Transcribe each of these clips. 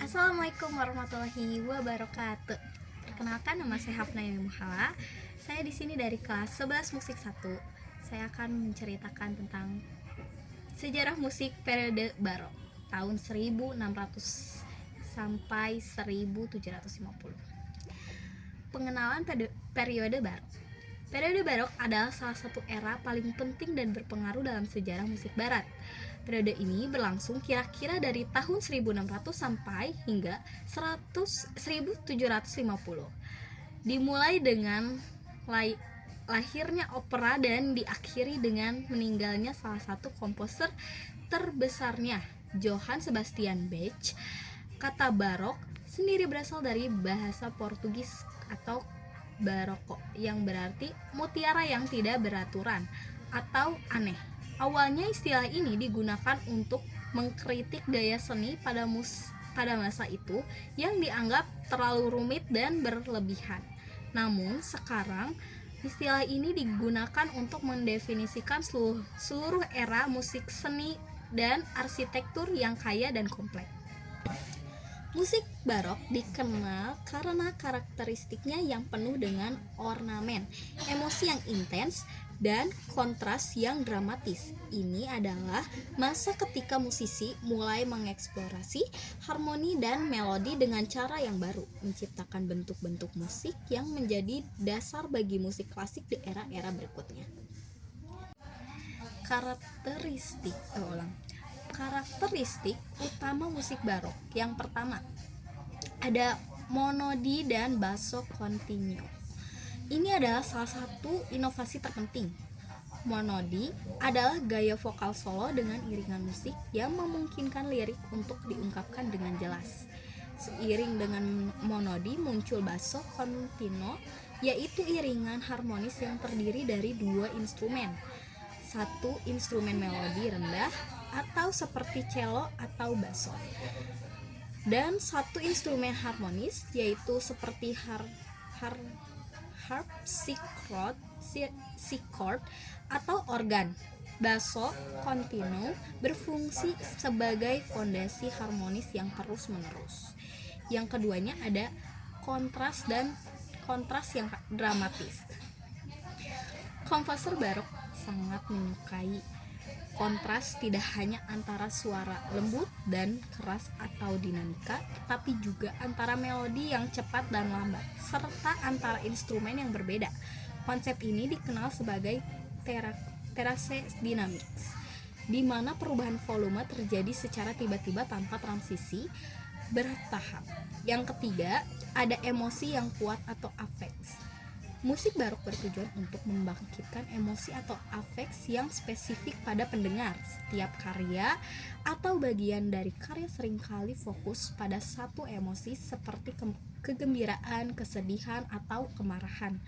Assalamualaikum warahmatullahi wabarakatuh. Perkenalkan, nama saya Hafna Muhala. Saya di sini dari kelas 11 musik 1. Saya akan menceritakan tentang sejarah musik periode barok tahun 1600 sampai 1750. Pengenalan periode barok. Periode barok adalah salah satu era paling penting dan berpengaruh dalam sejarah musik barat. Periode ini berlangsung kira-kira dari tahun 1600 sampai hingga 1750. Dimulai dengan lahirnya opera dan diakhiri dengan meninggalnya salah satu komposer terbesarnya, Johann Sebastian Bach. Kata barok sendiri berasal dari bahasa Portugis atau baroko, yang berarti mutiara yang tidak beraturan atau aneh. Awalnya istilah ini digunakan untuk mengkritik gaya seni pada masa itu yang dianggap terlalu rumit dan berlebihan. Namun sekarang istilah ini digunakan untuk mendefinisikan seluruh era musik seni dan arsitektur yang kaya dan kompleks. Musik barok dikenal karena karakteristiknya yang penuh dengan ornamen, emosi yang intens, dan kontras yang dramatis. Ini adalah masa ketika musisi mulai mengeksplorasi harmoni dan melodi dengan cara yang baru, menciptakan bentuk-bentuk musik yang menjadi dasar bagi musik klasik di era-era berikutnya. Karakteristik utama musik barok. Yang pertama, ada monodi dan basso continuo. Ini adalah salah satu inovasi terpenting. Monodi adalah gaya vokal solo dengan iringan musik yang memungkinkan lirik untuk diungkapkan dengan jelas. Seiring dengan monodi muncul basso continuo, yaitu iringan harmonis yang terdiri dari dua instrumen. Satu instrumen melodi rendah atau seperti cello atau basso, dan satu instrumen harmonis yaitu seperti harpsichord atau organ. Basso continuo berfungsi sebagai fondasi harmonis yang terus-menerus. Yang keduanya ada kontras yang dramatis. Komposer barok sangat menyukai kontras, tidak hanya antara suara lembut dan keras atau dinamika, tetapi juga antara melodi yang cepat dan lambat, serta antara instrumen yang berbeda. Konsep ini dikenal sebagai terase dynamics, di mana perubahan volume terjadi secara tiba-tiba tanpa transisi bertahap. Yang ketiga, ada emosi yang kuat atau affects. Musik barok bertujuan untuk membangkitkan emosi atau afeks yang spesifik pada pendengar. Setiap karya atau bagian dari karya seringkali fokus pada satu emosi seperti kegembiraan, kesedihan, atau kemarahan,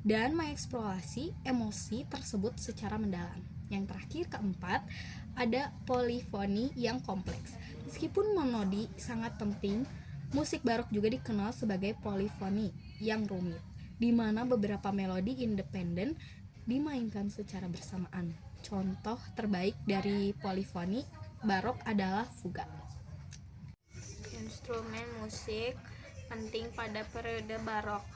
dan mengeksplorasi emosi tersebut secara mendalam. Yang terakhir, keempat, ada polifoni yang kompleks. Meskipun monodi sangat penting, musik barok juga dikenal sebagai polifoni yang rumit, di mana beberapa melodi independen dimainkan secara bersamaan. Contoh terbaik dari polifoni barok adalah fuga. Instrumen musik penting pada periode barok.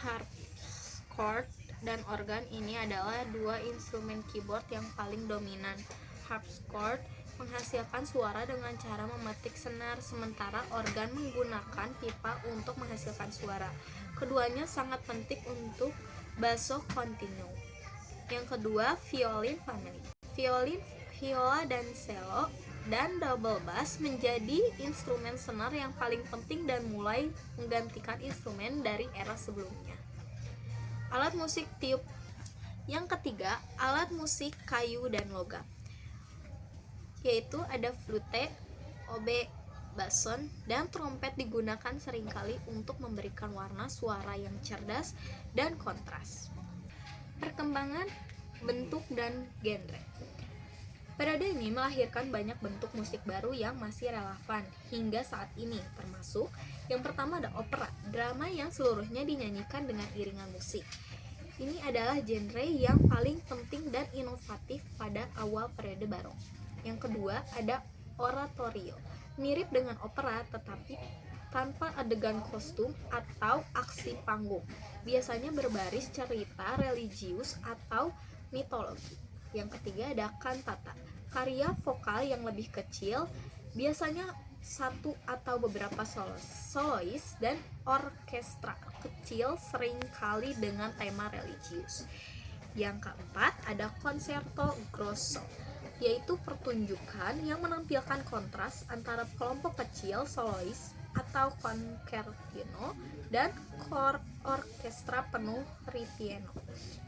Harpsichord dan organ ini adalah dua instrumen keyboard yang paling dominan. Harpsichord menghasilkan suara dengan cara memetik senar, sementara organ menggunakan pipa untuk menghasilkan suara. Keduanya sangat penting untuk basso continuo. Yang kedua, violin family. Violin, viola, dan cello dan double bass menjadi instrumen senar yang paling penting dan mulai menggantikan instrumen dari era sebelumnya. Alat musik tiup. Yang ketiga, alat musik kayu dan logam, yaitu ada flute, oboe, bason, dan trompet digunakan seringkali untuk memberikan warna suara yang cerdas dan kontras. Perkembangan bentuk dan genre. Periode ini melahirkan banyak bentuk musik baru yang masih relevan hingga saat ini, termasuk yang pertama ada opera, drama yang seluruhnya dinyanyikan dengan iringan musik. Ini adalah genre yang paling penting dan inovatif pada awal periode barok. Yang kedua ada oratorio, mirip dengan opera tetapi tanpa adegan kostum atau aksi panggung. Biasanya berbaris cerita religius atau mitologi. Yang ketiga ada kantata, karya vokal yang lebih kecil, biasanya satu atau beberapa solois dan orkestra kecil seringkali dengan tema religius. Yang keempat ada concerto grosso, yaitu pertunjukan yang menampilkan kontras antara kelompok kecil solois atau concertino dan orkestra penuh ripieno.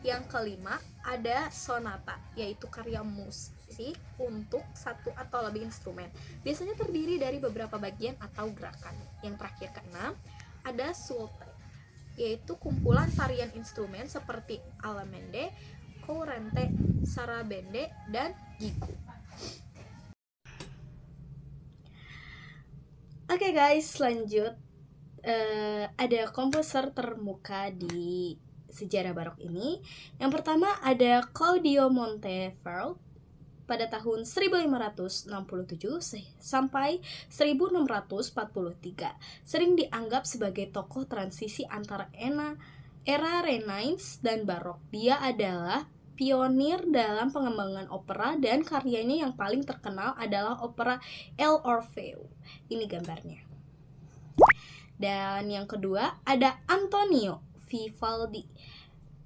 Yang kelima ada sonata, yaitu karya musik untuk satu atau lebih instrumen, biasanya terdiri dari beberapa bagian atau gerakan. Yang terakhir keenam ada suite, yaitu kumpulan tarian instrumen seperti alamende, courante, sarabande, dan gigu. Oke guys, lanjut. Ada komposer termuka di sejarah barok ini. Yang pertama ada Claudio Monteverdi pada tahun 1567 sampai 1643. Sering dianggap sebagai tokoh transisi antara era Renaissance dan Barok. Dia adalah pionir dalam pengembangan opera dan karyanya yang paling terkenal adalah opera El Orfeo. Ini gambarnya. Dan yang kedua ada Antonio Vivaldi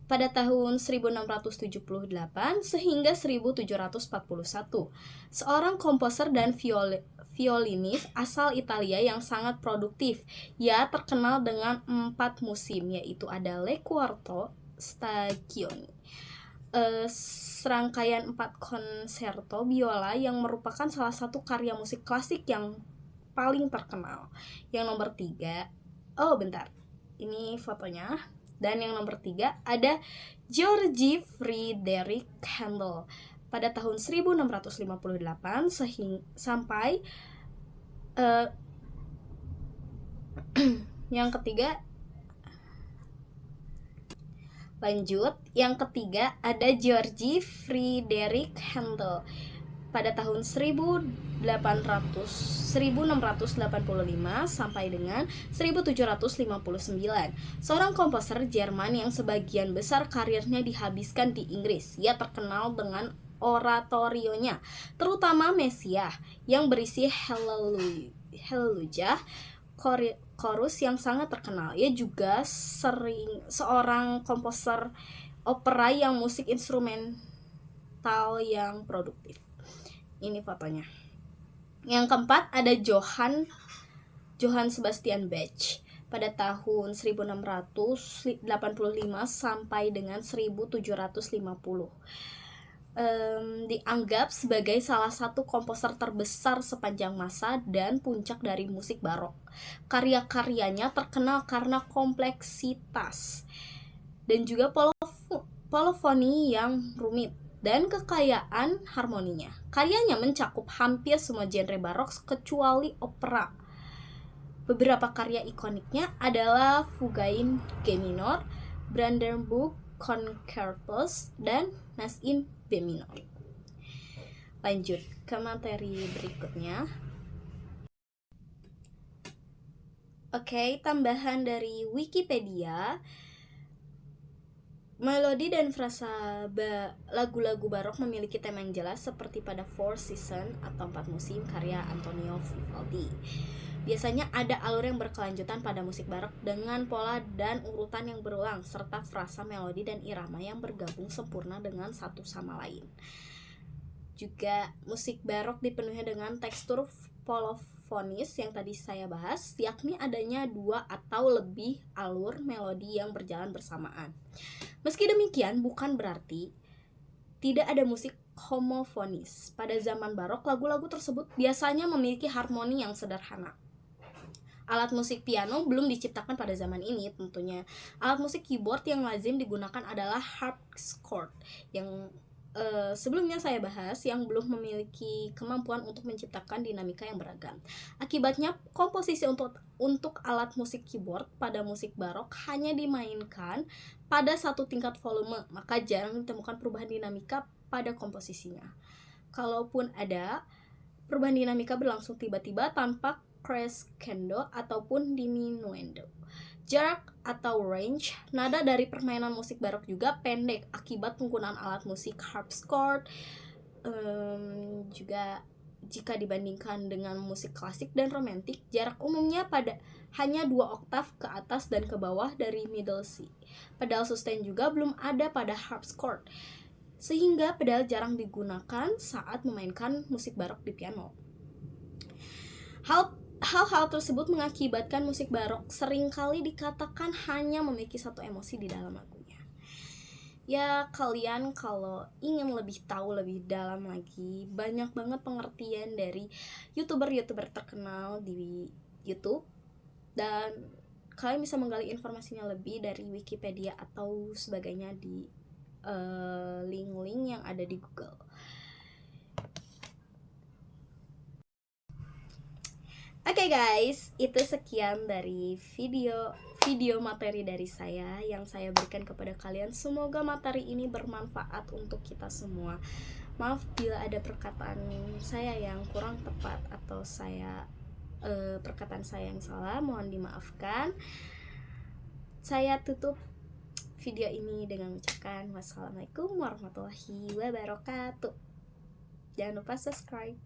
pada tahun 1678 sehingga 1741. Seorang komposer dan violinis asal Italia yang sangat produktif. Ia terkenal dengan 4 musim, yaitu ada Le Quarto Stagioni, serangkaian 4 konserto biola yang merupakan salah satu karya musik klasik yang paling terkenal. Yang nomor 3, ini fotonya. Dan yang nomor 3 ada Georgi Friedrich Handel pada tahun 1658 sampai yang ketiga. Lanjut, yang ketiga ada Georgi Friedrich Handel pada tahun 1685 sampai dengan 1759. Seorang komposer Jerman yang sebagian besar karirnya dihabiskan di Inggris. Ia terkenal dengan oratorionya, terutama Messiah yang berisi Hallelujah, chorus yang sangat terkenal. Ia juga seorang komposer opera yang musik instrumental yang produktif. Ini fotonya. Yang keempat ada Johann Sebastian Bach pada tahun 1685 sampai dengan 1750. Dianggap sebagai salah satu komposer terbesar sepanjang masa dan puncak dari musik barok. Karya-karyanya terkenal karena kompleksitas dan juga polifoni yang rumit dan kekayaan harmoninya. Karyanya mencakup hampir semua genre barok kecuali opera. Beberapa karya ikoniknya adalah Fuga in G minor, Brandenburg Concertos, dan Mass in B minor. Lanjut ke materi berikutnya. Oke, tambahan dari Wikipedia. Melodi dan frasa lagu-lagu barok memiliki tema yang jelas seperti pada Four Seasons atau 4 musim karya Antonio Vivaldi. Biasanya ada alur yang berkelanjutan pada musik barok dengan pola dan urutan yang berulang serta frasa, melodi, dan irama yang bergabung sempurna dengan satu sama lain. Juga musik barok dipenuhi dengan tekstur polifonis yang tadi saya bahas, yakni adanya 2 atau lebih alur melodi yang berjalan bersamaan. Meski demikian, bukan berarti tidak ada musik homofonis. Pada zaman barok, lagu-lagu tersebut biasanya memiliki harmoni yang sederhana. Alat musik piano belum diciptakan pada zaman ini tentunya. Alat musik keyboard yang lazim digunakan adalah harpsichord yang sebelumnya saya bahas, yang belum memiliki kemampuan untuk menciptakan dinamika yang beragam. Akibatnya, komposisi untuk alat musik keyboard pada musik barok hanya dimainkan pada satu tingkat volume, maka jarang ditemukan perubahan dinamika pada komposisinya. Kalaupun ada, Perubahan dinamika berlangsung tiba-tiba tanpa crescendo ataupun diminuendo. Jarak atau range nada dari permainan musik barok juga pendek akibat penggunaan alat musik harpsichord. Juga jika dibandingkan dengan musik klasik dan romantik, jarak umumnya pada hanya 2 oktav ke atas dan ke bawah dari middle C. Pedal sustain juga belum ada pada harpsichord, sehingga pedal jarang digunakan saat memainkan musik barok di piano. Hal-hal tersebut mengakibatkan musik barok seringkali dikatakan hanya memiliki satu emosi di dalam lagunya. Ya, kalian kalau ingin lebih tahu lebih dalam lagi, banyak banget pengertian dari youtuber-youtuber terkenal di YouTube, dan kalian bisa menggali informasinya lebih dari Wikipedia atau sebagainya di link-link yang ada di Google. Oke guys, itu sekian dari video materi dari saya yang saya berikan kepada kalian. Semoga materi ini bermanfaat untuk kita semua. Maaf bila ada perkataan saya yang kurang tepat atau perkataan saya yang salah, mohon dimaafkan. Saya tutup video ini dengan mengucapkan wassalamualaikum warahmatullahi wabarakatuh. Jangan lupa subscribe.